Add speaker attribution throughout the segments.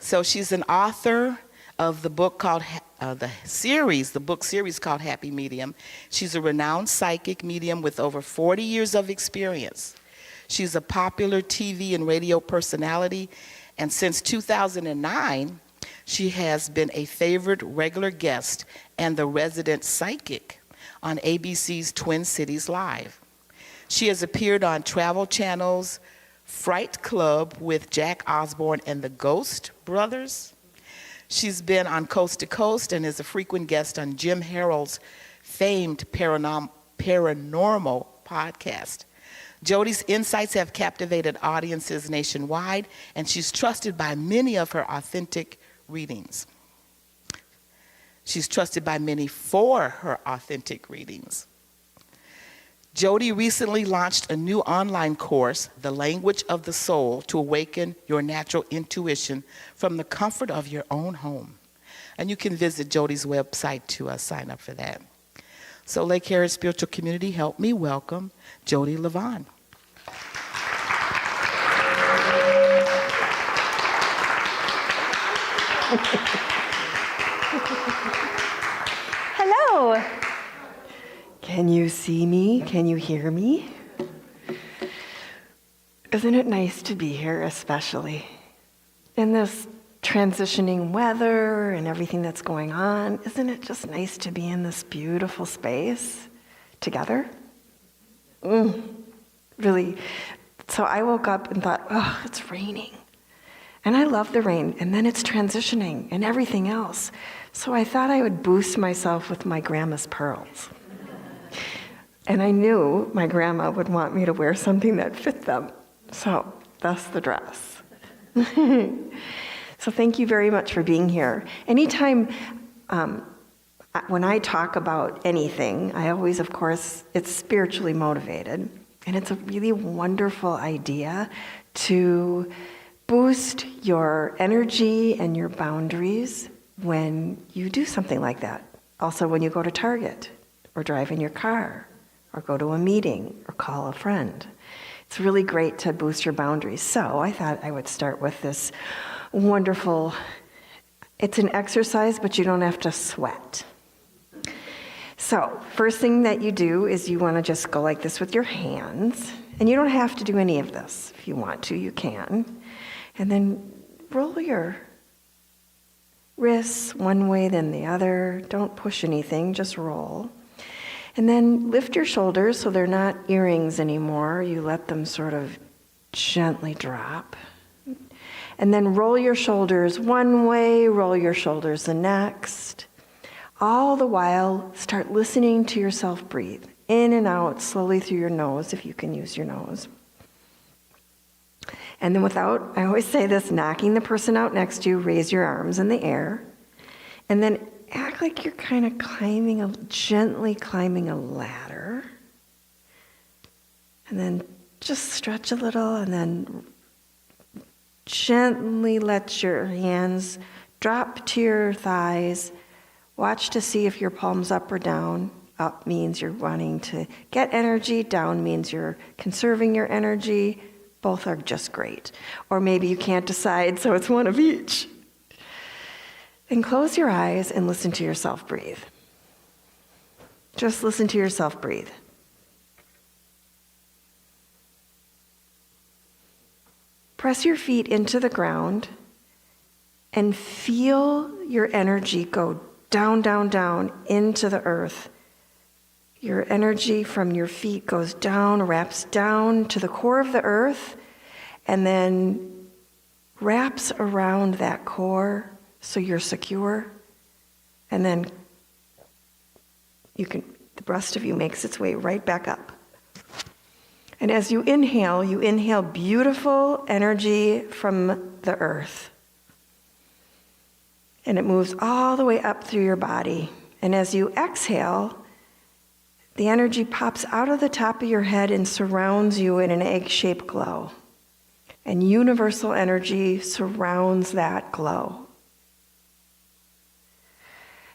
Speaker 1: So she's an author of the book called, the book series called Happy Medium. She's a renowned psychic medium with over 40 years of experience. She's a popular TV and radio personality, and since 2009, she has been a favorite regular guest and the resident psychic on ABC's Twin Cities Live. She has appeared on Travel Channel's Fright Club with Jack Osborne and the Ghost Brothers. She's been on Coast to Coast and is a frequent guest on Jim Harrell's famed paranormal podcast. Jodi's insights have captivated audiences nationwide, and she's trusted by many of her authentic readings. She's trusted by many for her authentic readings. Jodi recently launched a new online course, The Language of the Soul, to awaken your natural intuition from the comfort of your own home. And you can visit Jodi's website to sign up for that. So Lake Harris Spiritual Community, help me welcome Jodi Livon.
Speaker 2: Hello. Can you see me? Can you hear me? Isn't it nice to be here, especially in this transitioning weather and everything that's going on? Isn't it just nice to be in this beautiful space together? Really. So I woke up and thought, oh, it's raining. And I love the rain, and then it's transitioning and everything else. So I thought I would boost myself with my grandma's pearls. And I knew my grandma would want me to wear something that fit them. So that's the dress. So thank you very much for being here. Anytime when I talk about anything, I always, of course, it's spiritually motivated. And it's a really wonderful idea to boost your energy and your boundaries when you do something like that. Also when you go to Target, or drive in your car, or go to a meeting, or call a friend. It's really great to boost your boundaries. So I thought I would start with this wonderful, it's an exercise, but you don't have to sweat. So first thing that you do is you want to just go like this with your hands. And you don't have to do any of this. If you want to, you can. And then roll your wrists one way, then the other. Don't push anything, just roll. And then lift your shoulders so they're not earrings anymore. You let them sort of gently drop. And then roll your shoulders one way, roll your shoulders the next. All the while, start listening to yourself breathe. In and out, slowly through your nose, if you can use your nose. And then without, I always say this, knocking the person out next to you, raise your arms in the air. And then act like you're kind of gently climbing a ladder. And then just stretch a little, and then gently let your hands drop to your thighs. Watch to see if your palm's up or down. Up means you're wanting to get energy. Down means you're conserving your energy. Both are just great. Or maybe you can't decide, so it's one of each. Then close your eyes and listen to yourself breathe. Just listen to yourself breathe. Press your feet into the ground and feel your energy go down, down, down into the earth. Your energy from your feet goes down, wraps down to the core of the earth, and then wraps around that core so you're secure. And then the rest of you makes its way right back up. And as you inhale beautiful energy from the earth. And it moves all the way up through your body. And as you exhale, the energy pops out of the top of your head and surrounds you in an egg-shaped glow. And universal energy surrounds that glow.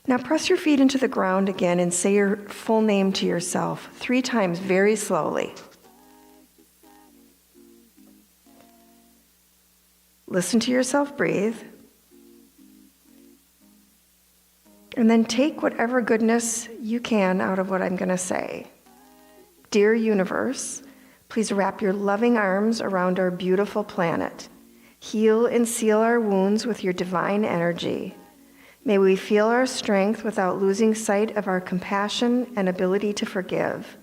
Speaker 2: Now press your feet into the ground again and say your full name to yourself 3 times very slowly. Listen to yourself breathe. And then take whatever goodness you can out of what I'm going to say. Dear universe, please wrap your loving arms around our beautiful planet. Heal and seal our wounds with your divine energy. May we feel our strength without losing sight of our compassion and ability to forgive.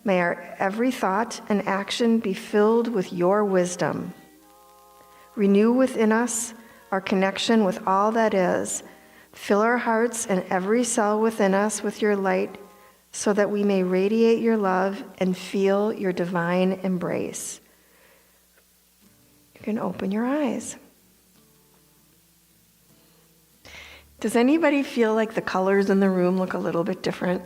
Speaker 2: May our every thought and action be filled with your wisdom. Renew within us our connection with all that is. Fill our hearts and every cell within us with your light so that we may radiate your love and feel your divine embrace. You can open your eyes. Does anybody feel like the colors in the room look a little bit different?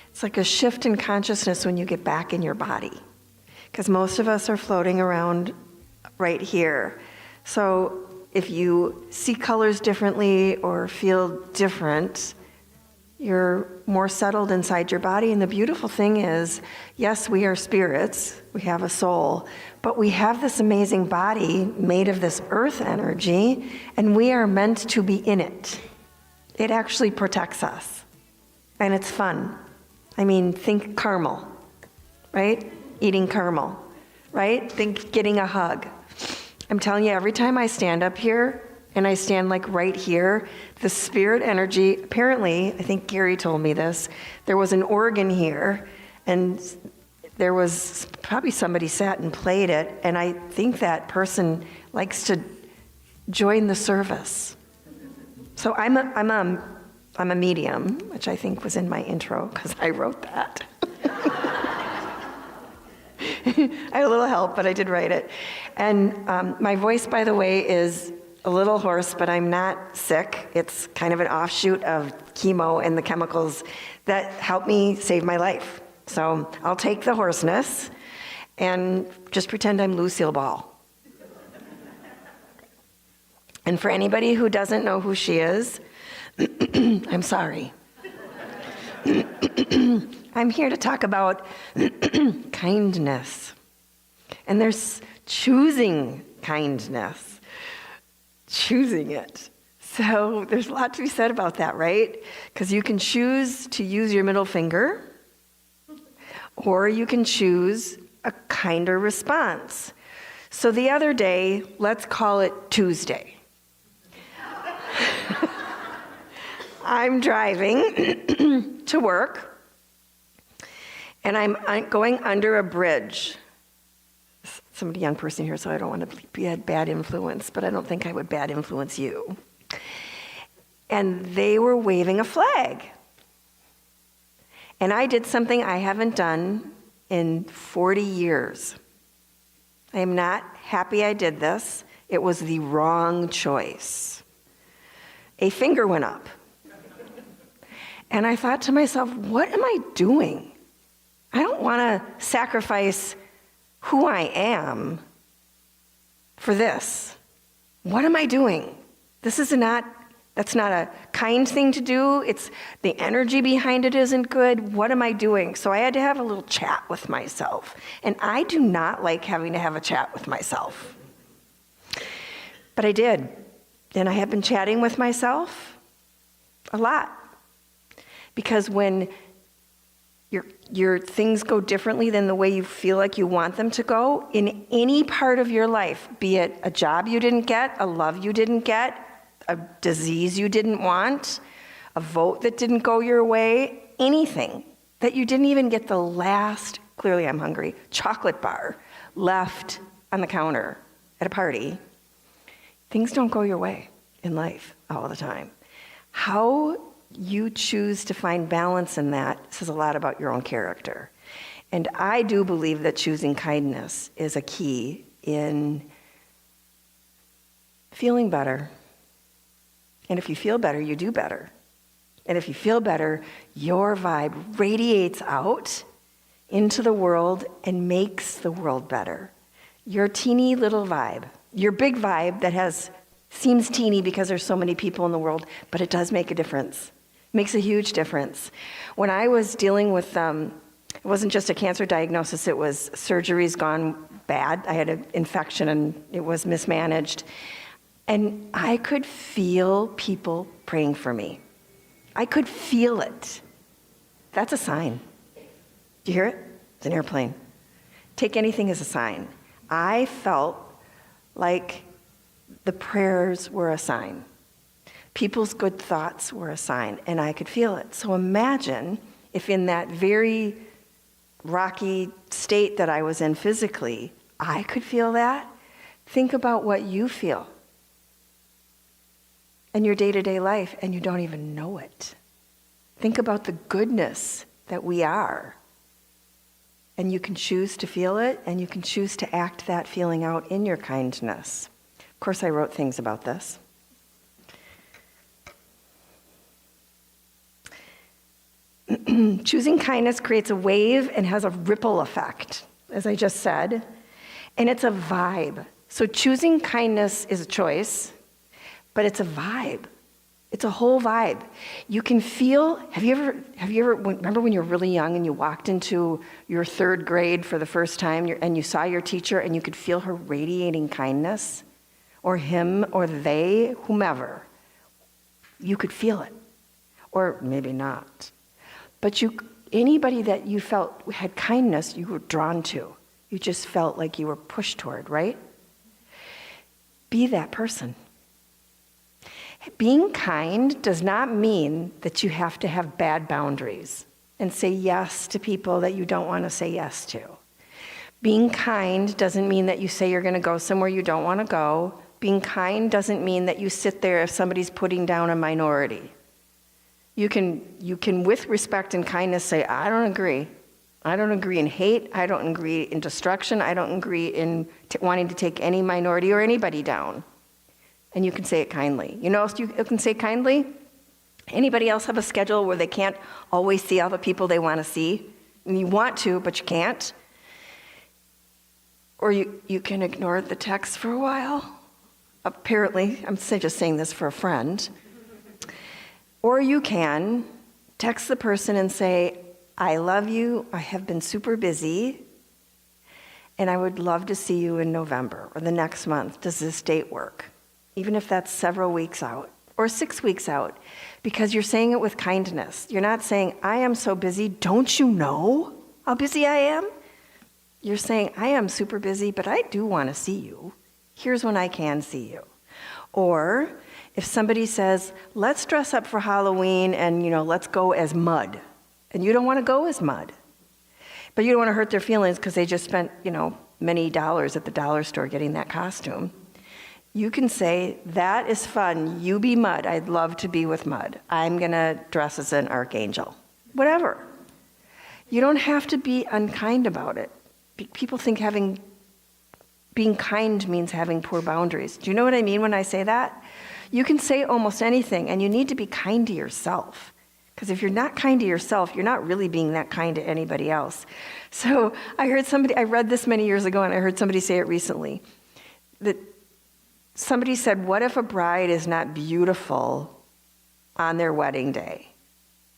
Speaker 2: It's like a shift in consciousness when you get back in your body, because most of us are floating around right here. So if you see colors differently or feel different, you're more settled inside your body. And the beautiful thing is, yes, we are spirits, we have a soul, but we have this amazing body made of this earth energy, and we are meant to be in it. It actually protects us, and it's fun. I mean, think caramel, right? Eating caramel, right? Think getting a hug. I'm telling you, every time I stand up here, and I stand like right here, the spirit energy, apparently, I think Gary told me this, there was an organ here, and there was probably somebody sat and played it, and I think that person likes to join the service. So I'm a medium, which I think was in my intro, because I wrote that. I had a little help, but I did write it. And my voice, by the way, is a little hoarse, but I'm not sick. It's kind of an offshoot of chemo and the chemicals that helped me save my life. So I'll take the hoarseness and just pretend I'm Lucille Ball. And for anybody who doesn't know who she is, I'm sorry. I'm here to talk about kindness. And there's choosing kindness, choosing it. So there's a lot to be said about that, right? Because you can choose to use your middle finger, or you can choose a kinder response. So the other day, let's call it Tuesday. I'm driving to work, and I'm going under a bridge. Somebody young person here, so I don't want to be a bad influence, but I don't think I would bad influence you. And they were waving a flag. And I did something I haven't done in 40 years. I am not happy I did this. It was the wrong choice. A finger went up. And I thought to myself, what am I doing? I don't want to sacrifice who I am for this. What am I doing? That's not a kind thing to do. It's the energy behind it isn't good. What am I doing? So I had to have a little chat with myself. And I do not like having to have a chat with myself. But I did. And I have been chatting with myself a lot. Because when your things go differently than the way you feel like you want them to go, in any part of your life, be it a job you didn't get, a love you didn't get, a disease you didn't want, a vote that didn't go your way, anything that you didn't even get the last, clearly I'm hungry, chocolate bar left on the counter at a party, things don't go your way in life all the time. How you choose to find balance in that says a lot about your own character. And I do believe that choosing kindness is a key in feeling better. And if you feel better, you do better. And if you feel better, your vibe radiates out into the world and makes the world better. Your teeny little vibe, your big vibe that seems teeny because there's so many people in the world, but it does make a difference. It makes a huge difference. When I was dealing with, it wasn't just a cancer diagnosis, it was surgeries gone bad. I had an infection and it was mismanaged. And I could feel people praying for me. I could feel it. That's a sign. Do you hear it? It's an airplane. Take anything as a sign. I felt like the prayers were a sign. People's good thoughts were a sign, and I could feel it. So imagine if in that very rocky state that I was in physically, I could feel that. Think about what you feel in your day-to-day life, and you don't even know it. Think about the goodness that we are. And you can choose to feel it, and you can choose to act that feeling out in your kindness. Of course, I wrote things about this. Choosing kindness creates a wave and has a ripple effect, as I just said. And it's a vibe. So choosing kindness is a choice, but it's a vibe. It's a whole vibe. You can feel, have you ever, remember when you were really young and you walked into your third grade for the first time and you saw your teacher and you could feel her radiating kindness? Or him or they, whomever. You could feel it. Or maybe not. But anybody that you felt had kindness, you were drawn to. You just felt like you were pushed toward, right? Be that person. Being kind does not mean that you have to have bad boundaries and say yes to people that you don't want to say yes to. Being kind doesn't mean that you say you're going to go somewhere you don't want to go. Being kind doesn't mean that you sit there if somebody's putting down a minority. You can, with respect and kindness, say, I don't agree. I don't agree in hate. I don't agree in destruction. I don't agree in wanting to take any minority or anybody down. And you can say it kindly. You know else you can say kindly? Anybody else have a schedule where they can't always see all the people they want to see? And you want to, but you can't? Or you can ignore the text for a while. Apparently, I'm just saying this for a friend. Or you can text the person and say, I love you, I have been super busy, and I would love to see you in November or the next month. Does this date work? Even if that's several weeks out or 6 weeks out, because you're saying it with kindness. You're not saying, I am so busy, don't you know how busy I am? You're saying, I am super busy, but I do want to see you. Here's when I can see you. Or if somebody says, let's dress up for Halloween and, let's go as mud. And you don't want to go as mud. But you don't want to hurt their feelings because they just spent, many dollars at the dollar store getting that costume. You can say, that is fun. You be mud. I'd love to be with mud. I'm going to dress as an archangel. Whatever. You don't have to be unkind about it. People think being kind means having poor boundaries. Do you know what I mean when I say that? You can say almost anything, and you need to be kind to yourself. Because if you're not kind to yourself, you're not really being that kind to anybody else. So I read this many years ago, and I heard somebody say it recently. That somebody said, what if a bride is not beautiful on their wedding day?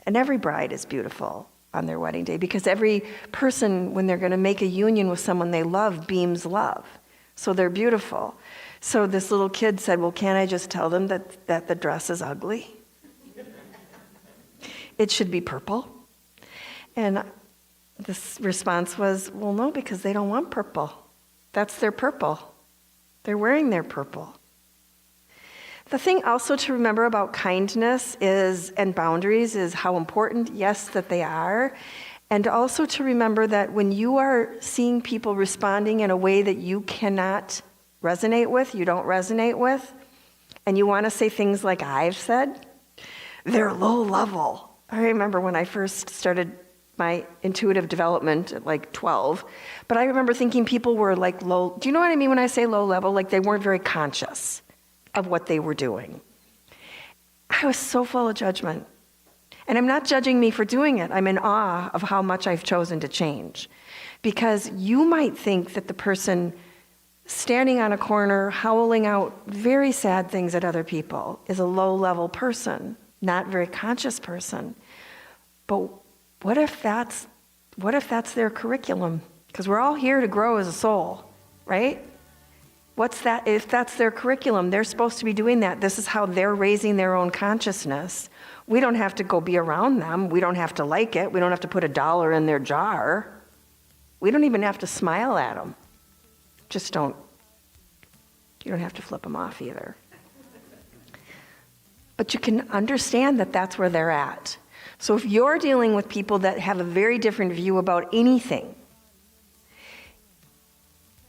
Speaker 2: And every bride is beautiful on their wedding day, because every person, when they're going to make a union with someone they love, beams love. So they're beautiful. So this little kid said, well, can't I just tell them that the dress is ugly? It should be purple. And this response was, well, no, because they don't want purple. That's their purple. They're wearing their purple. The thing also to remember about kindness and boundaries is how important, yes, that they are. And also to remember that when you are seeing people responding in a way that you cannot resonate with, you don't resonate with, and you want to say things like I've said, they're low level. I remember when I first started my intuitive development at like 12, but I remember thinking people were like low. Do you know what I mean when I say low level? Like they weren't very conscious of what they were doing. I was so full of judgment. And I'm not judging me for doing it. I'm in awe of how much I've chosen to change. Because you might think that the person standing on a corner, howling out very sad things at other people is a low-level person, not very conscious person. But what if that's their curriculum? Because we're all here to grow as a soul, right? What's that? If that's their curriculum, they're supposed to be doing that. This is how they're raising their own consciousness. We don't have to go be around them. We don't have to like it. We don't have to put $1 in their jar. We don't even have to smile at them. Just don't. You don't have to flip them off either. But you can understand that that's where they're at. So if you're dealing with people that have a very different view about anything,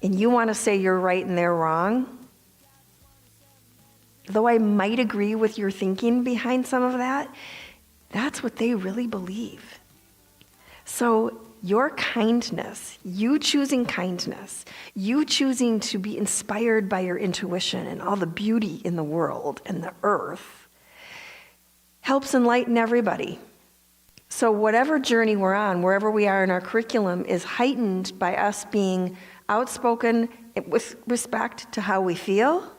Speaker 2: and you want to say you're right and they're wrong, though I might agree with your thinking behind some of that, that's what they really believe. So your kindness, you choosing kindness, you choosing to be inspired by your intuition and all the beauty in the world and the earth, helps enlighten everybody. So whatever journey we're on, wherever we are in our curriculum, is heightened by us being outspoken with respect to how we feel,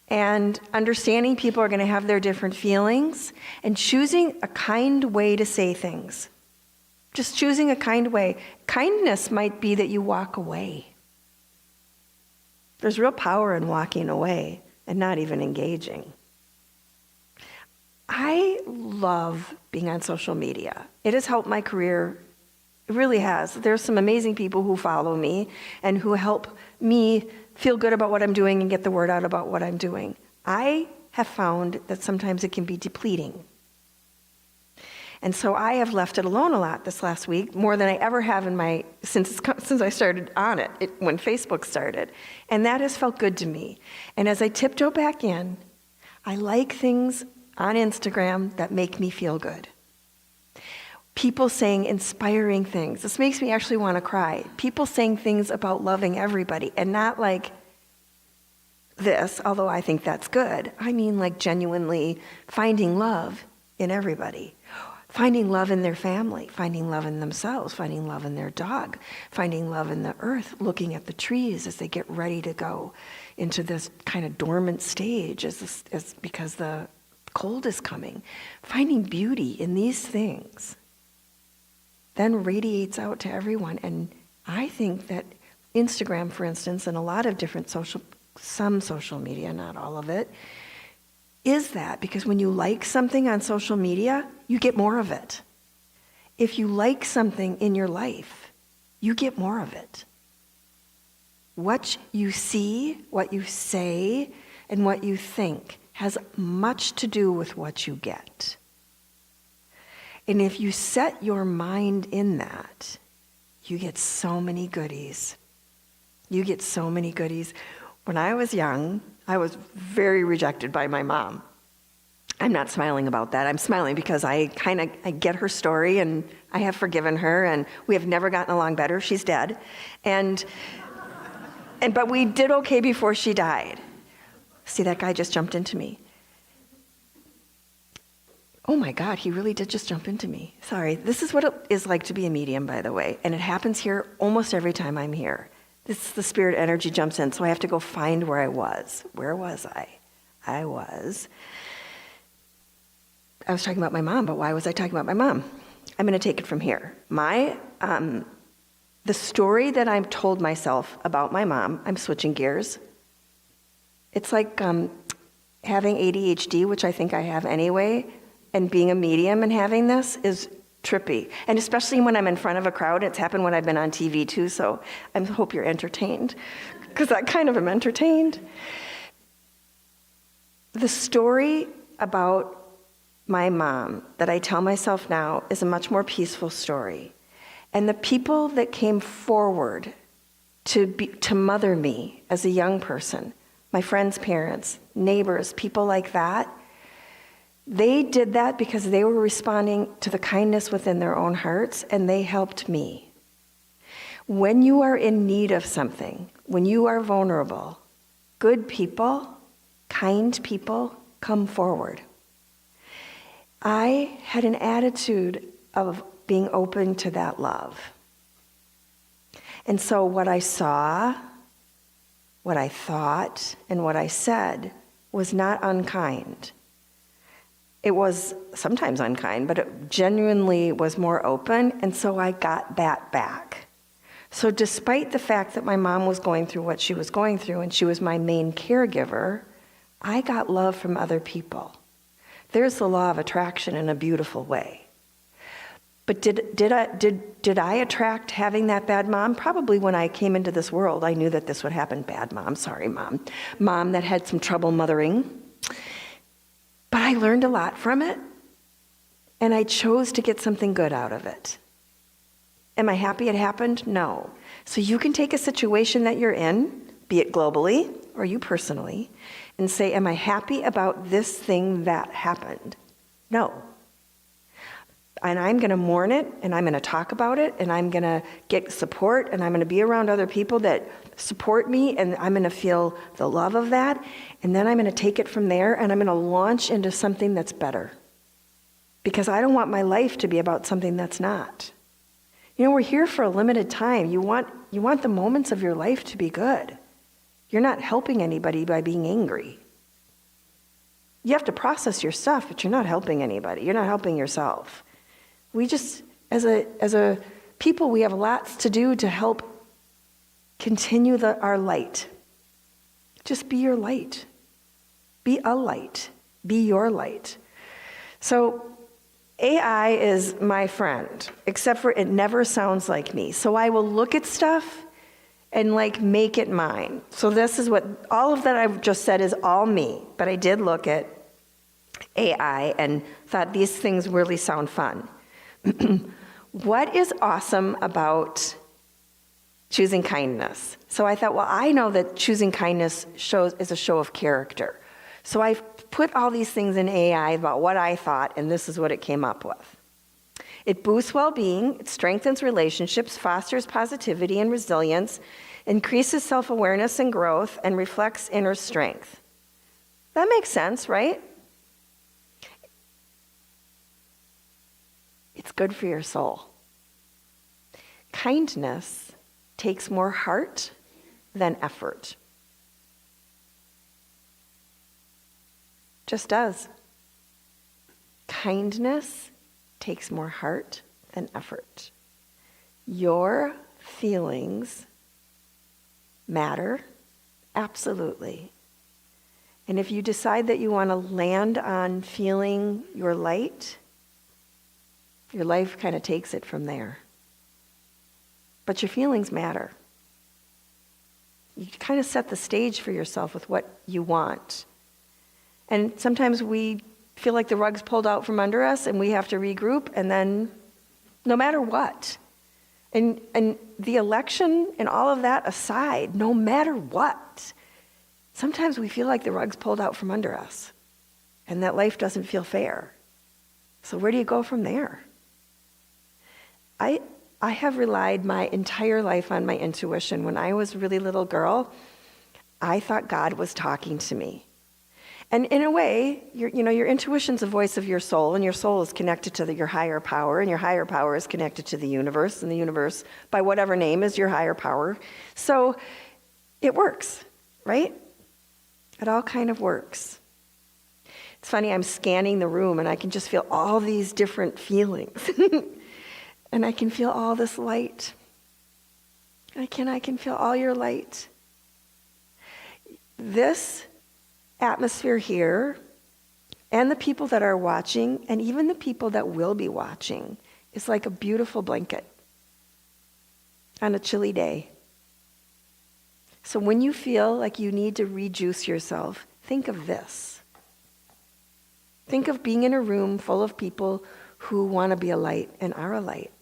Speaker 2: and understanding people are going to have their different feelings, and choosing a kind way to say things. Just choosing a kind way. Kindness might be that you walk away. There's real power in walking away and not even engaging. I love being on social media. It has helped my career. It really has. There's some amazing people who follow me and who help me feel good about what I'm doing and get the word out about what I'm doing. I have found that sometimes it can be depleting. And so I have left it alone a lot this last week, more than I ever have since I started on it, when Facebook started. And that has felt good to me. And as I tiptoe back in, I like things on Instagram that make me feel good. People saying inspiring things. This makes me actually want to cry. People saying things about loving everybody, and not like this, although I think that's good. I mean like genuinely finding love in everybody. Finding love in their family, finding love in themselves, finding love in their dog, finding love in the earth, looking at the trees as they get ready to go into this kind of dormant stage as because the cold is coming. Finding beauty in these things then radiates out to everyone. And I think that Instagram, for instance, and a lot of different some social media, not all of it, is that because when you like something on social media, you get more of it. If you like something in your life, you get more of it. What you see, what you say, and what you think has much to do with what you get. And if you set your mind in that, you get so many goodies. You get so many goodies. When I was young, I was very rejected by my mom. I'm not smiling about that. I'm smiling because I get her story, and I have forgiven her, and we have never gotten along better. She's dead. But we did okay before she died. See, that guy just jumped into me. Oh my God, he really did just jump into me. Sorry. This is what it is like to be a medium, by the way. And it happens here almost every time I'm here. The spirit energy jumps in, so I have to go find where I was. Where was I? I was talking about my mom, but why was I talking about my mom? I'm going to take it from here. The story that I've told myself about my mom, I'm switching gears. It's like having ADHD, which I think I have anyway, and being a medium and having this is trippy. And especially when I'm in front of a crowd. It's happened when I've been on TV too, so I hope you're entertained, because I kind of am entertained. The story about my mom that I tell myself now is a much more peaceful story. And the people that came forward to mother me as a young person, my friends' parents, neighbors, people like that, they did that because they were responding to the kindness within their own hearts, and they helped me. When you are in need of something, when you are vulnerable, good people, kind people come forward. I had an attitude of being open to that love. And so what I saw, what I thought, and what I said was not unkind. It was sometimes unkind, but it genuinely was more open, and so I got that back. So despite the fact that my mom was going through what she was going through and she was my main caregiver, I got love from other people. There's the law of attraction in a beautiful way. But did I attract having that bad mom? Probably when I came into this world, I knew that this would happen. Bad mom, sorry mom. Mom that had some trouble mothering. But I learned a lot from it, and I chose to get something good out of it. Am I happy it happened? No. So you can take a situation that you're in, be it globally or you personally, and say, am I happy about this thing that happened? No. And I'm going to mourn it, and I'm going to talk about it, and I'm going to get support, and I'm going to be around other people that support me, and I'm going to feel the love of that, and then I'm going to take it from there, and I'm going to launch into something that's better. Because I don't want my life to be about something that's not. You know, we're here for a limited time. You want the moments of your life to be good. You're not helping anybody by being angry. You have to process your stuff, but you're not helping anybody. You're not helping yourself. We just, as a people, we have lots to do to help continue our light. Just be your light. Be a light. Be your light. So AI is my friend, except for it never sounds like me. So I will look at stuff and make it mine. So this is what, all of that I've just said is all me. But I did look at AI and thought these things really sound fun. What is awesome about choosing kindness? So I thought, well, I know that choosing kindness is a show of character. So I put all these things in AI about what I thought, and this is what it came up with. It boosts well-being, it strengthens relationships, fosters positivity and resilience, increases self-awareness and growth, and reflects inner strength. That makes sense, right? It's good for your soul. Kindness takes more heart than effort. Just does. Kindness takes more heart than effort. Your feelings matter, absolutely. And if you decide that you want to land on feeling your light, your life kind of takes it from there. But your feelings matter. You kind of set the stage for yourself with what you want. And sometimes we feel like the rug's pulled out from under us and we have to regroup, and then no matter what. And the election and all of that aside, no matter what, sometimes we feel like the rug's pulled out from under us and that life doesn't feel fair. So where do you go from there? I have relied my entire life on my intuition. When I was a really little girl, I thought God was talking to me. And in a way, your intuition's the voice of your soul, and your soul is connected to your higher power, and your higher power is connected to the universe, and the universe, by whatever name, is your higher power. So it works, right? It all kind of works. It's funny, I'm scanning the room, and I can just feel all these different feelings. And I can feel all this light. I can feel all your light. This atmosphere here, and the people that are watching, and even the people that will be watching, is like a beautiful blanket on a chilly day. So when you feel like you need to rejuice yourself, think of this. Think of being in a room full of people who want to be a light and are a light.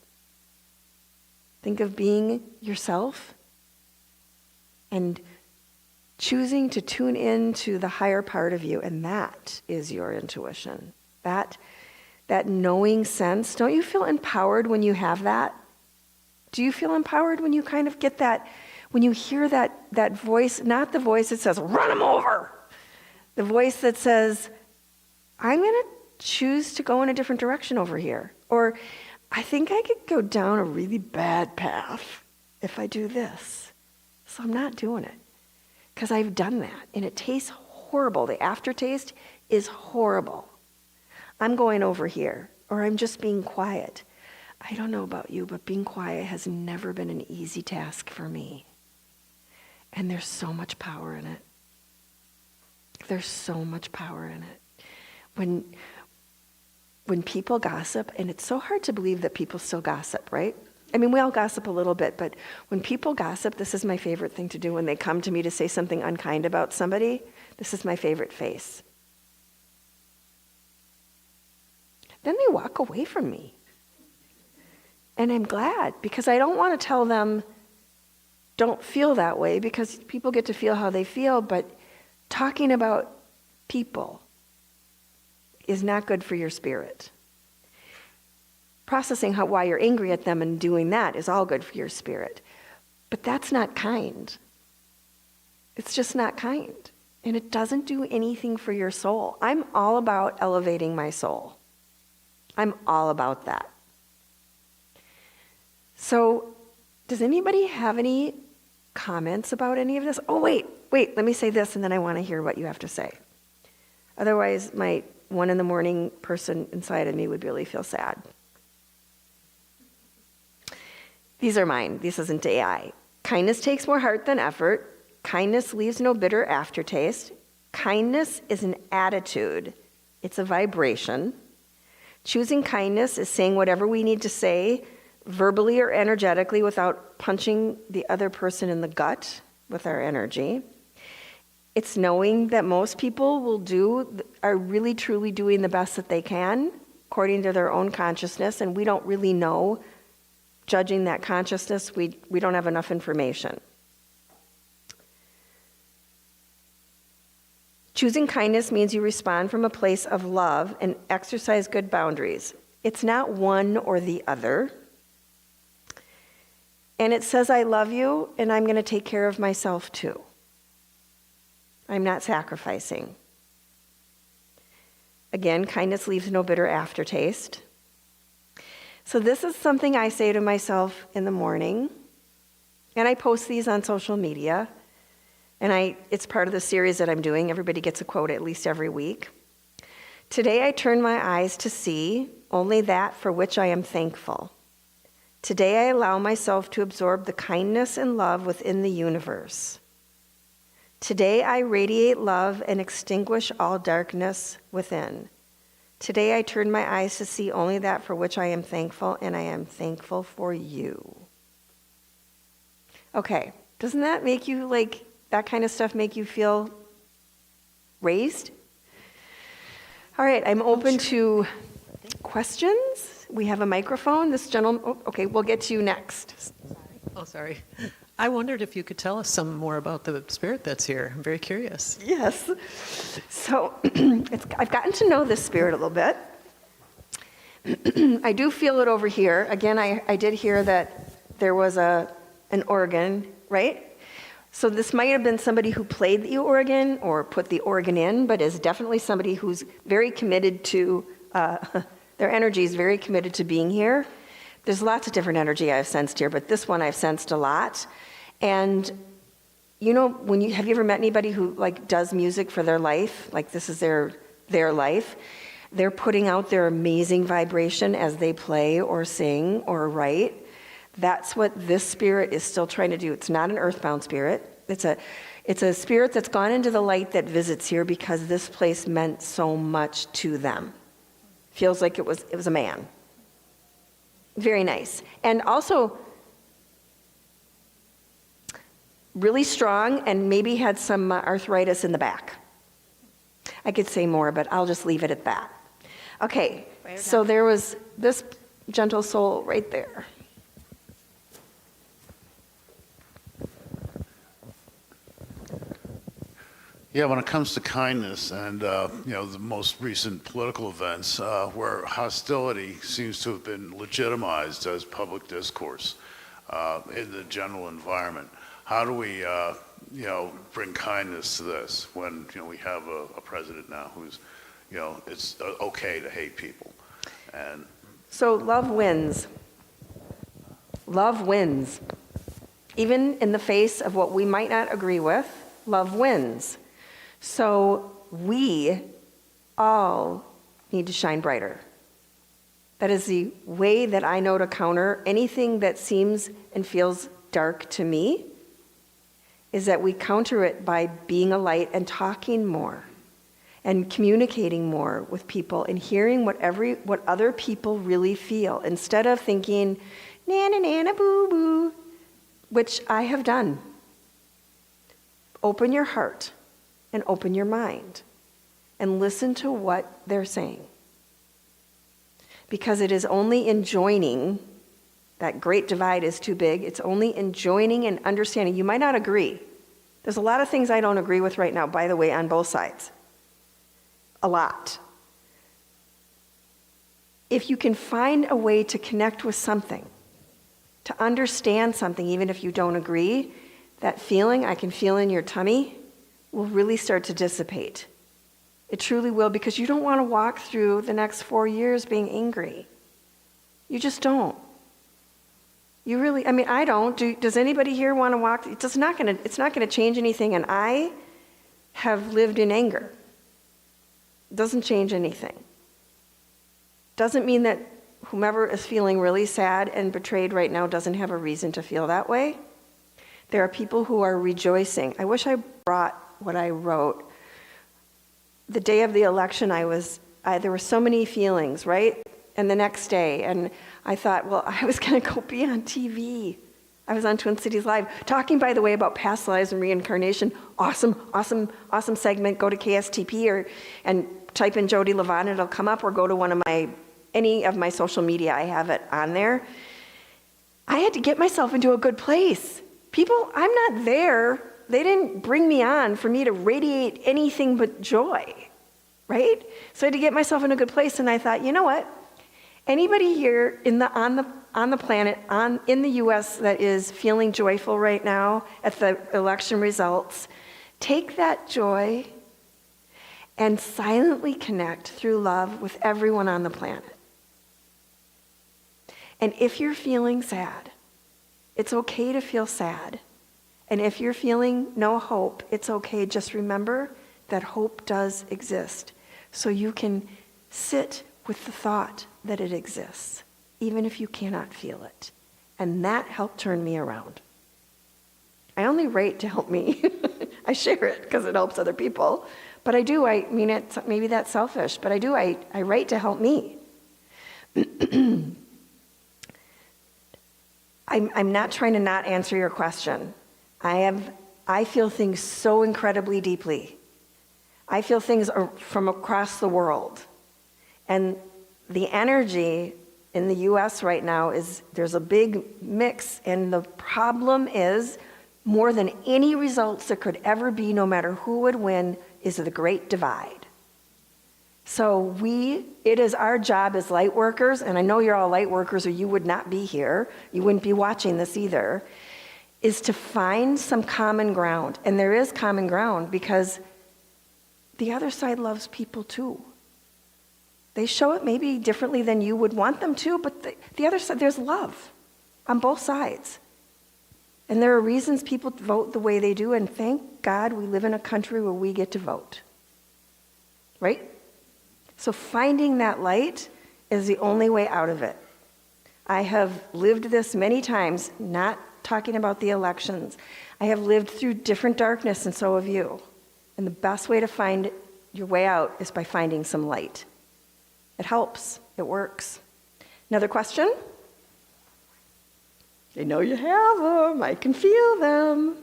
Speaker 2: Think of being yourself and choosing to tune into the higher part of you, and that is your intuition. That knowing sense. Don't you feel empowered when you have that? Do you feel empowered when you kind of get that, when you hear that voice, not the voice that says, run him over, the voice that says, I'm going to choose to go in a different direction over here. Or, I think I could go down a really bad path if I do this. So I'm not doing it. Because I've done that, and it tastes horrible. The aftertaste is horrible. I'm going over here, or I'm just being quiet. I don't know about you, but being quiet has never been an easy task for me. And there's so much power in it. There's so much power in it. When people gossip, and it's so hard to believe that people still gossip, right? I mean, we all gossip a little bit, but when people gossip, this is my favorite thing to do. When they come to me to say something unkind about somebody, this is my favorite face. Then they walk away from me. And I'm glad, because I don't want to tell them, don't feel that way, because people get to feel how they feel, but talking about people is not good for your spirit. Processing why you're angry at them and doing that is all good for your spirit. But that's not kind. It's just not kind. And it doesn't do anything for your soul. I'm all about elevating my soul. I'm all about that. So, does anybody have any comments about any of this? Oh, wait, let me say this, and then I want to hear what you have to say. Otherwise, my 1 a.m. person inside of me would really feel sad. These are mine. This isn't AI. Kindness takes more heart than effort. Kindness leaves no bitter aftertaste. Kindness is an attitude. It's a vibration. Choosing kindness is saying whatever we need to say, verbally or energetically, without punching the other person in the gut with our energy. It's knowing that most people are really truly doing the best that they can according to their own consciousness, and we don't really know. Judging that consciousness, we don't have enough information. Choosing kindness means you respond from a place of love and exercise good boundaries. It's not one or the other. And it says, I love you, and I'm going to take care of myself too. I'm not sacrificing. Again, kindness leaves no bitter aftertaste. So this is something I say to myself in the morning, and I post these on social media, and it's part of the series that I'm doing. Everybody gets a quote at least every week. Today I turn my eyes to see only that for which I am thankful. Today I allow myself to absorb the kindness and love within the universe. Today I radiate love and extinguish all darkness within. Today I turn my eyes to see only that for which I am thankful, and I am thankful for you. Okay, doesn't that make you, that kind of stuff make you feel raised? All right, I'm open to questions. We have a microphone. This gentleman, okay, we'll get to you next.
Speaker 3: Oh, sorry. I wondered if you could tell us some more about the spirit that's here. I'm very curious.
Speaker 2: Yes. So I've gotten to know this spirit a little bit. I do feel it over here. Again, I did hear that there was an organ, right? So this might have been somebody who played the organ or put the organ in, but is definitely somebody who's very committed to, their energy is very committed to being here. There's lots of different energy I've sensed here, but this one I've sensed a lot. And you know, have you ever met anybody who does music for their life? This is their life. They're putting out their amazing vibration as they play or sing or write. That's what this spirit is still trying to do. It's not an earthbound spirit. It's a spirit that's gone into the light that visits here because this place meant so much to them. Feels like it was a man. Very nice. And also really strong, and maybe had some arthritis in the back. I could say more, but I'll just leave it at that. Okay, so there was this gentle soul right there.
Speaker 4: Yeah, when it comes to kindness and the most recent political events where hostility seems to have been legitimized as public discourse in the general environment, how do we bring kindness to this when we have a president now who's it's okay to hate people? And
Speaker 2: so love wins. Love wins. Even in the face of what we might not agree with, love wins. So we all need to shine brighter. That is the way that I know to counter anything that seems and feels dark to me, is that we counter it by being a light and talking more and communicating more with people and hearing what other people really feel, instead of thinking, nana, nana, boo, boo, which I have done. Open your heart and open your mind and listen to what they're saying. Because it is only in joining, that great divide is too big, it's only in joining and understanding. You might not agree. There's a lot of things I don't agree with right now, by the way, on both sides. A lot. If you can find a way to connect with something, to understand something, even if you don't agree, that feeling I can feel in your tummy will really start to dissipate. It truly will, because you don't want to walk through the next 4 years being angry. You just don't. You really, I mean, I don't. Does anybody here want to walk? It's not going to change anything, and I have lived in anger. It doesn't change anything. Doesn't mean that whomever is feeling really sad and betrayed right now doesn't have a reason to feel that way. There are people who are rejoicing. I wish I brought what I wrote. The day of the election, there were so many feelings, right? And the next day, and I thought, well, I was going to go be on TV. I was on Twin Cities Live, talking, by the way, about past lives and reincarnation. Awesome, awesome, awesome segment. Go to KSTP and type in Jodi Livon, it'll come up, or go to any of my social media. I have it on there. I had to get myself into a good place. People, I'm not there. They didn't bring me on for me to radiate anything but joy, right? So I had to get myself in a good place, and I thought, you know what? Anybody here on the planet, in the U.S. that is feeling joyful right now at the election results, take that joy and silently connect through love with everyone on the planet. And if you're feeling sad, it's okay to feel sad. And if you're feeling no hope, it's okay. Just remember that hope does exist. So you can sit with the thought that it exists, even if you cannot feel it. And that helped turn me around. I only write to help me. I share it because it helps other people. But I do, maybe that's selfish, but I write to help me. I'm not trying to not answer your question. I feel things so incredibly deeply. I feel things from across the world. And the energy in the U.S. right now there's a big mix, and the problem is, more than any results that could ever be, no matter who would win, is the great divide. So it is our job as light workers, and I know you're all light workers or you would not be here, you wouldn't be watching this either, is to find some common ground. And there is common ground because the other side loves people too. They show it maybe differently than you would want them to, but the other side, there's love on both sides. And there are reasons people vote the way they do, and thank God we live in a country where we get to vote. Right? So finding that light is the only way out of it. I have lived this many times, not talking about the elections. I have lived through different darkness, and so have you. And the best way to find your way out is by finding some light. It helps. It works. Another question? I know you have them. I can feel them.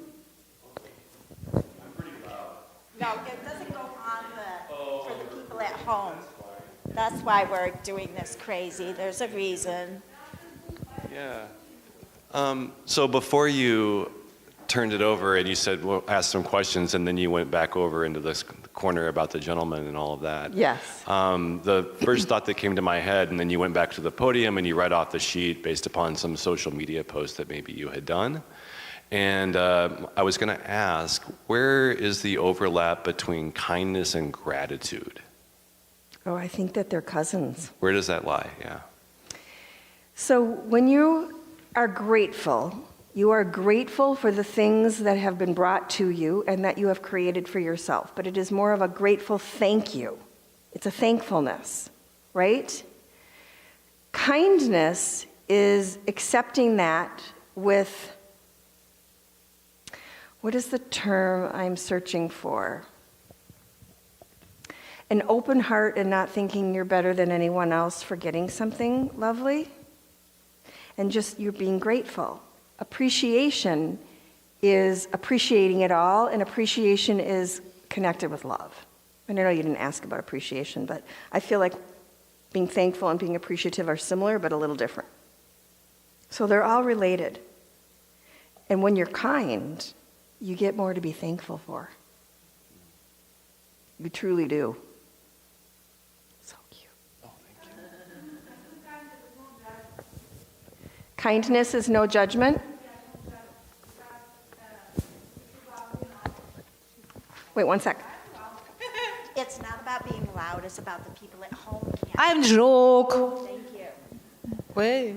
Speaker 5: I'm pretty loud. No, it doesn't go on for the people at home. That's why we're doing this crazy. There's a reason.
Speaker 6: Yeah. So before you turned it over and you said, well, ask some questions, and then you went back over into this corner about the gentleman and all of that.
Speaker 2: Yes.
Speaker 6: The first thought that came to my head, and then you went back to the podium and you read off the sheet based upon some social media post that maybe you had done. And I was going to ask, where is the overlap between kindness and gratitude?
Speaker 2: Oh, I think that they're cousins.
Speaker 6: Where does that lie? Yeah.
Speaker 2: So when you are grateful for the things that have been brought to you and that you have created for yourself. But it is more of a grateful thank you. It's a thankfulness, right? Kindness is accepting that with, what is the term I'm searching for? An open heart and not thinking you're better than anyone else for getting something lovely. And just you're being grateful. Appreciation is appreciating it all, and appreciation is connected with love. And I know you didn't ask about appreciation, but I feel like being thankful and being appreciative are similar, but a little different. So they're all related. And when you're kind, you get more to be thankful for. You truly do. So cute. Oh, thank you. Kindness is no judgment. Wait 1 sec.
Speaker 5: It's not about being loud, it's about the people at home can't.
Speaker 7: I'm joke.
Speaker 5: Thank you.
Speaker 7: Wait.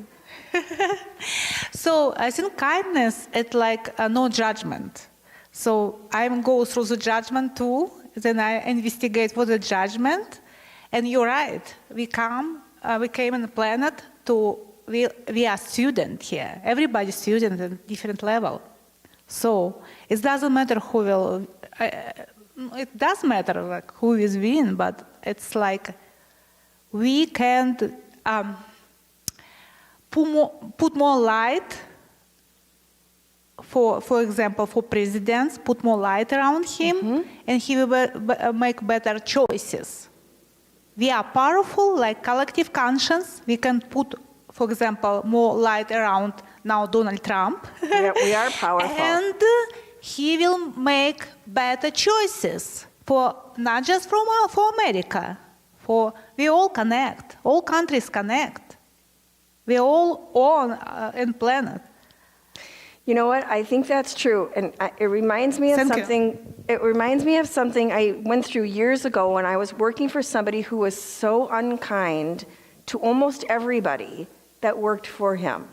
Speaker 7: So I think kindness is like no judgment. So I go through the judgment too. Then I investigate what the judgment. And you're right. We came on the planet to we are student here. Everybody's student at different level. So it doesn't matter who will. It does matter like who is win, but it's like we can't put more light. For example, for presidents, put more light around him, and he will make better choices. We are powerful, like collective conscience. We can put, for example, more light around now Donald Trump.
Speaker 2: Yeah, we are powerful.
Speaker 7: And he will make better choices for not just for America. For we all connect. All countries connect. We all on planet.
Speaker 2: You know what? I think that's true, and it reminds me of
Speaker 7: Thank you.
Speaker 2: something. It reminds me of something I went through years ago when I was working for somebody who was so unkind to almost everybody that worked for him.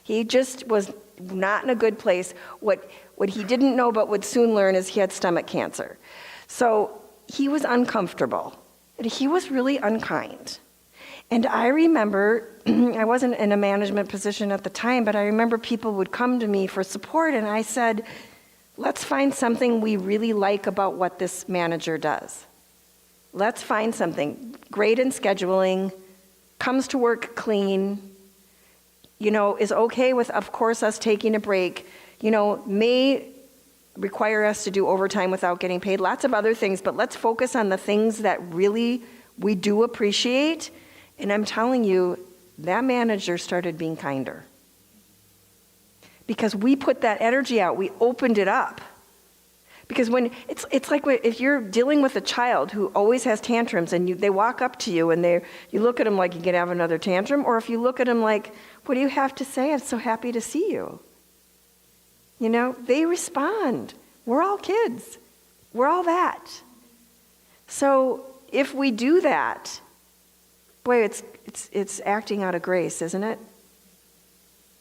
Speaker 2: He just was not in a good place. What he didn't know but would soon learn is he had stomach cancer. So he was uncomfortable. And he was really unkind. And I remember, I wasn't in a management position at the time, but I remember people would come to me for support, and I said, let's find something we really like about what this manager does. Let's find something. Great in scheduling, comes to work clean, is okay with, of course, us taking a break, may require us to do overtime without getting paid, lots of other things, but let's focus on the things that really we do appreciate. And I'm telling you, that manager started being kinder. Because we put that energy out, we opened it up. Because when it's like if you're dealing with a child who always has tantrums and they walk up to you and you look at them like you can have another tantrum, or if you look at them like, what do you have to say? I'm so happy to see you. They respond. We're all kids. We're all that. So if we do that, boy, it's acting out of grace, isn't it?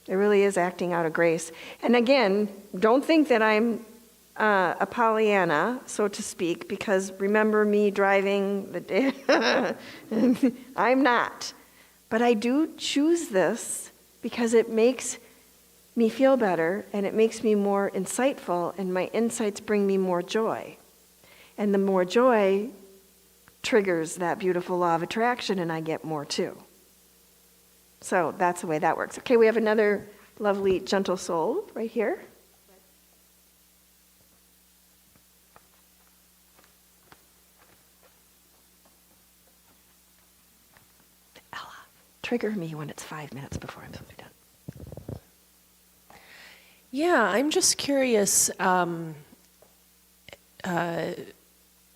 Speaker 2: It really is acting out of grace. And again, don't think that I'm a Pollyanna, so to speak, because remember me driving the day. I'm not. But I do choose this because it makes me feel better and it makes me more insightful, and my insights bring me more joy. And the more joy triggers that beautiful law of attraction, and I get more too. So that's the way that works. Okay, we have another lovely, gentle soul right here. Ella, trigger me when it's 5 minutes before I'm supposed to be done.
Speaker 8: Yeah, I'm just curious,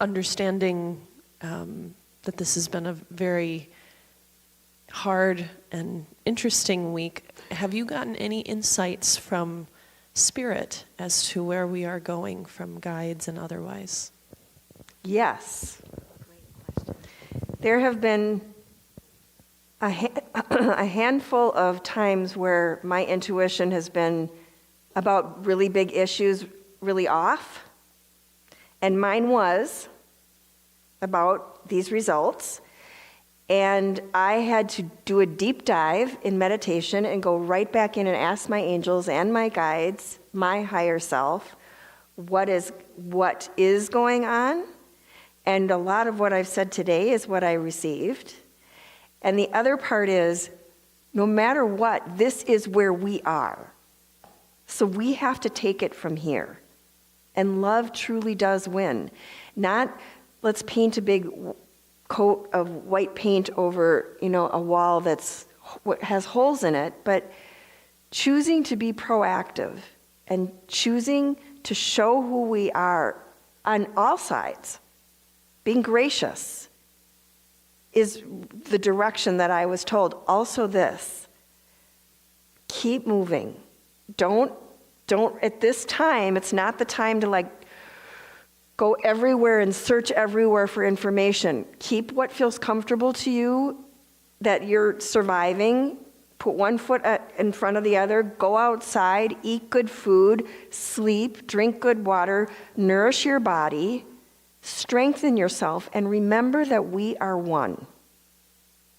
Speaker 8: understanding that this has been a very hard and interesting week. Have you gotten any insights from Spirit as to where we are going, from guides and otherwise?
Speaker 2: Yes. There have been a handful of times where my intuition has been about really big issues really off, and mine was about these results. And I had to do a deep dive in meditation and go right back in and ask my angels and my guides, my higher self, what is going on. And a lot of what I've said today is what I received. And the other part is, no matter what, this is where we are. So we have to take it from here. And love truly does win. Not, let's paint a big coat of white paint over, a wall that's has holes in it, but choosing to be proactive and choosing to show who we are on all sides, being gracious, is the direction that I was told. Also this, keep moving. Don't, at this time, it's not the time to go everywhere and search everywhere for information. Keep what feels comfortable to you, that you're surviving. Put one foot in front of the other. Go outside, eat good food, sleep, drink good water, nourish your body, strengthen yourself, and remember that we are one.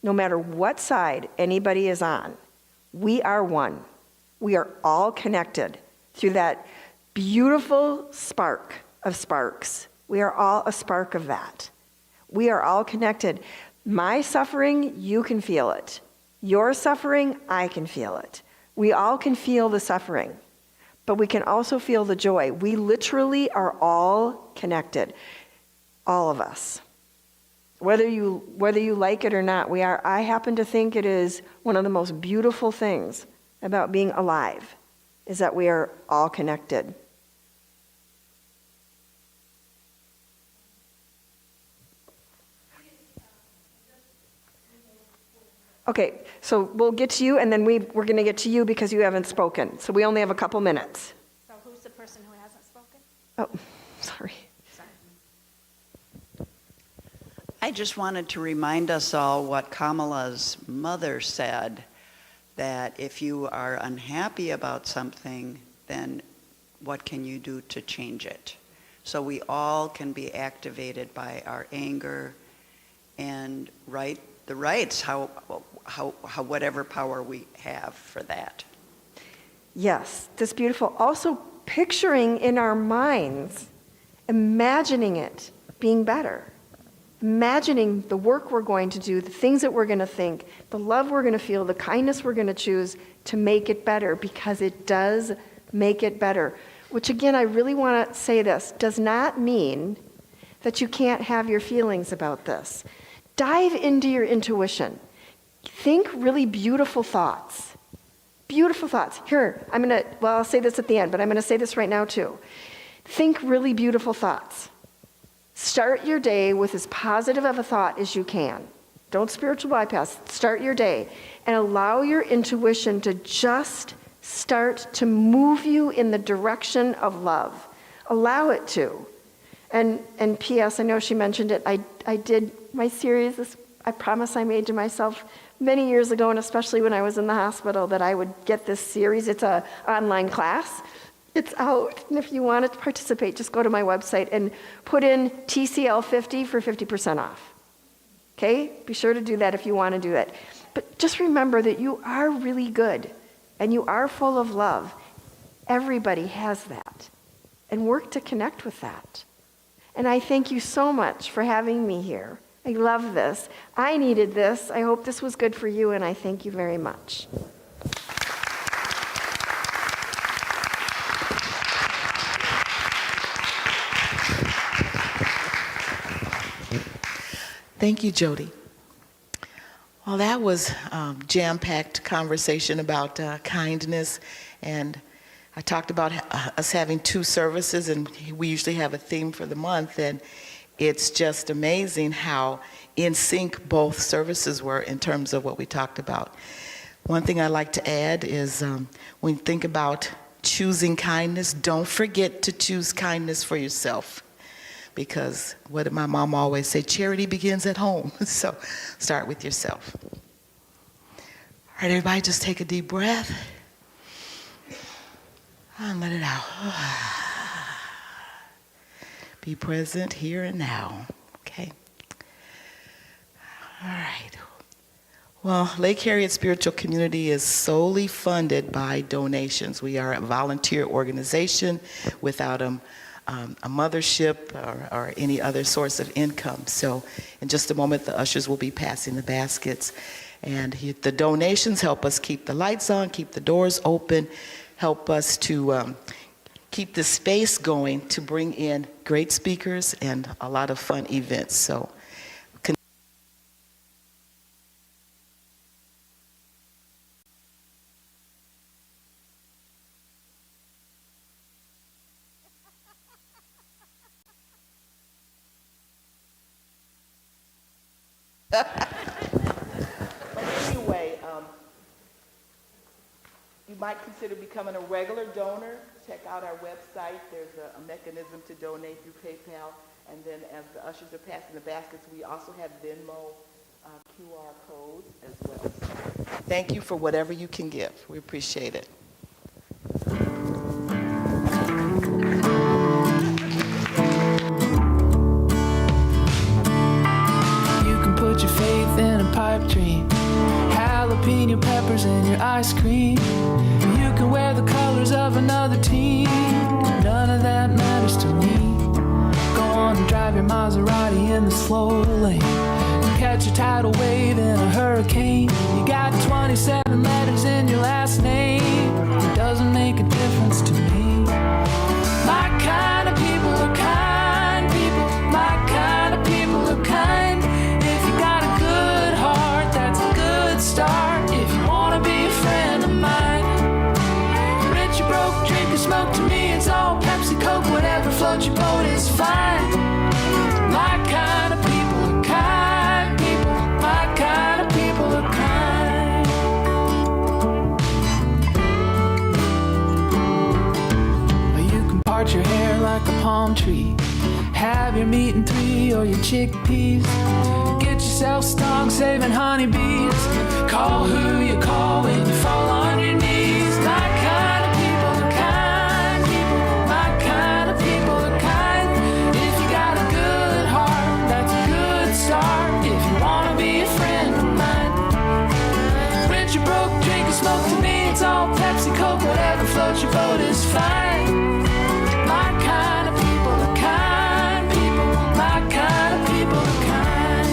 Speaker 2: No matter what side anybody is on, we are one. We are all connected through that beautiful spark of sparks. We are all a spark of that. We are all connected. My suffering, you can feel it. Your suffering, I can feel it. We all can feel the suffering, but we can also feel the joy. We literally are all connected, all of us. Whether you like it or not, we are. I happen to think it is one of the most beautiful things about being alive, is that we are all connected. Okay, so we'll get to you, and then we're going to get to you because you haven't spoken. So we only have a couple minutes.
Speaker 5: So who's the person who hasn't spoken?
Speaker 2: Oh, sorry.
Speaker 9: I just wanted to remind us all what Kamala's mother said, that if you are unhappy about something, then what can you do to change it? So we all can be activated by our anger and the rights, how whatever power we have for that.
Speaker 2: Yes, that's beautiful. Also, picturing in our minds, imagining it being better. Imagining the work we're going to do, the things that we're going to think, the love we're going to feel, the kindness we're going to choose to make it better, because it does make it better. Which again, I really want to say this, does not mean that you can't have your feelings about this. Dive into your intuition. Think really beautiful thoughts. Beautiful thoughts. Here, I'll say this at the end, but I'm going to say this right now too. Think really beautiful thoughts. Start your day with as positive of a thought as you can. Don't spiritual bypass. Start your day and allow your intuition to just start to move you in the direction of love. Allow it to. And P.S., I know she mentioned it. I did my series, I promise I made to myself many years ago, and especially when I was in the hospital, that I would get this series. It's an online class. It's out, and if you want to participate, just go to my website and put in TCL 50 for 50% off. Okay? Be sure to do that if you want to do it. But just remember that you are really good, and you are full of love. Everybody has that. And work to connect with that. And I thank you so much for having me here. I love this. I needed this. I hope this was good for you, and I thank you very much.
Speaker 1: Thank you, Jodi. Well, that was jam-packed conversation about kindness, and I talked about us having 2 services, and we usually have a theme for the month, and it's just amazing how in sync both services were in terms of what we talked about. One thing I like to add is when you think about choosing kindness, don't forget to choose kindness for yourself. Because what did my mom always say? Charity begins at home. So start with yourself. All right, everybody, just take a deep breath and let it out. Be present here and now. Okay. All right. Well, Lake Harriet Spiritual Community is solely funded by donations. We are a volunteer organization without a mothership or any other source of income. So in just a moment, the ushers will be passing the baskets. And the donations help us keep the lights on, keep the doors open, help us to keep the space going to bring in great speakers and a lot of fun events. So anyway, you might consider becoming a regular donor. Check out our website. There's a mechanism to donate through PayPal. And then as the ushers are passing the baskets, we also have Venmo QR codes as well. So thank you for whatever you can give. We appreciate it.
Speaker 10: Put your faith in a pipe dream, jalapeno peppers in your ice cream. You can wear the colors of another team, none of that matters to me. Go on and drive your Maserati in the slow lane, catch a tidal wave in a hurricane. You got 27 letters in your last name, it doesn't make a difference to me. My kind of people are kind people, my kind of people are kind. Start if you wanna be a friend of mine. Rich or broke, drink or smoke, to me it's all Pepsi, Coke, whatever floats your boat is fine. My kind of people are kind people, my kind of people are kind. You can part your hair like a palm tree, have your meat in 3 or your chickpeas. Get yourself stung saving honeybees. Call who you call when you fall on your knees. My kind of people are kind people. My kind of people are kind. If you got a good heart, that's a good start. If you wanna be a friend of mine. Rich or broke, drink or smoke, to me it's all Pepsi, Coke, whatever floats your boat is fine. My kind of people are kind people. My kind of people are kind.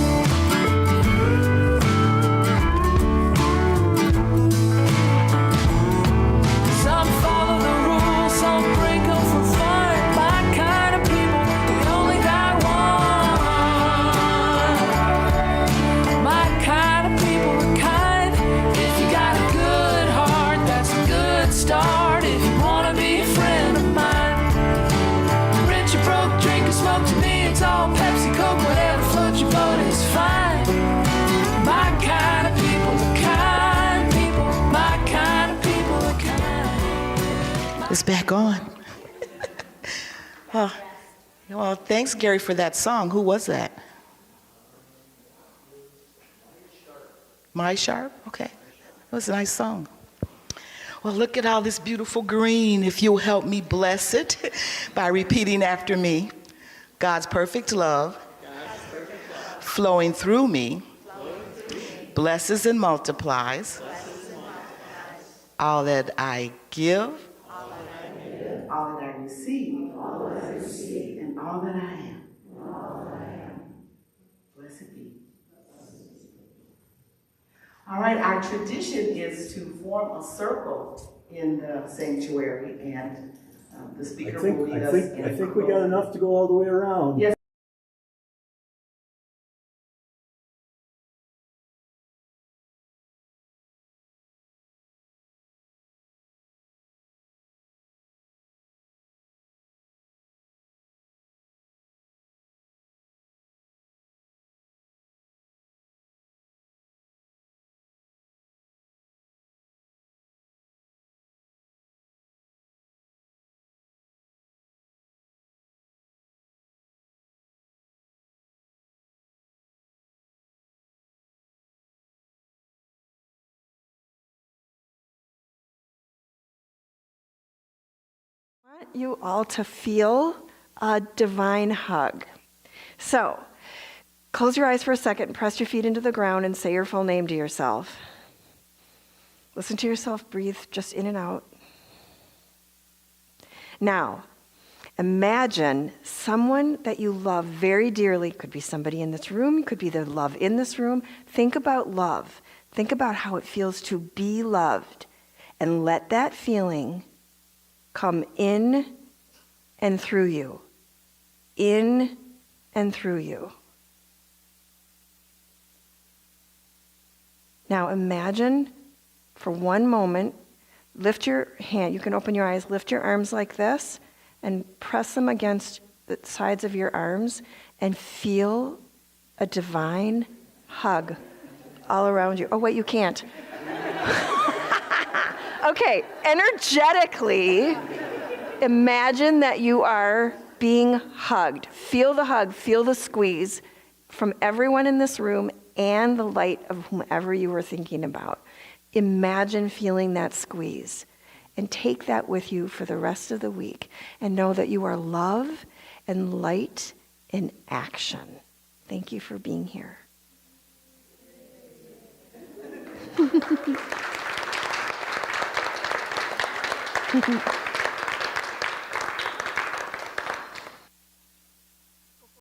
Speaker 1: It's back on. Oh, well, thanks, Gary, for that song. Who was that? My Sharp? Okay. That was a nice song. Well, look at all this beautiful green. If you'll help me bless it by repeating after me. God's perfect love, flowing through me, blesses and multiplies all that I give, all that I receive, and all that I am. Blessed be. All right, our tradition is to form a circle in the sanctuary, and the speaker will lead us in
Speaker 11: I think we got enough to go all the way around.
Speaker 1: Yes.
Speaker 2: I want you all to feel a divine hug. So, Close your eyes for a second and press your feet into the ground and say your full name to yourself. Listen to yourself breathe just in and out. Now, imagine someone that you love very dearly. Could be somebody in this room, could be the love in this room. Think about love. Think about how it feels to be loved. And let that feeling come in and through you. In and through you. Now imagine for one moment, lift your hand, you can open your eyes, lift your arms like this, and press them against the sides of your arms, and feel a divine hug all around you. Oh, wait, you can't. Okay, energetically, imagine that you are being hugged. Feel the hug, feel the squeeze from everyone in this room and the light of whomever you were thinking about. Imagine feeling that squeeze and take that with you for the rest of the week and know that you are love and light in action. Thank you for being here.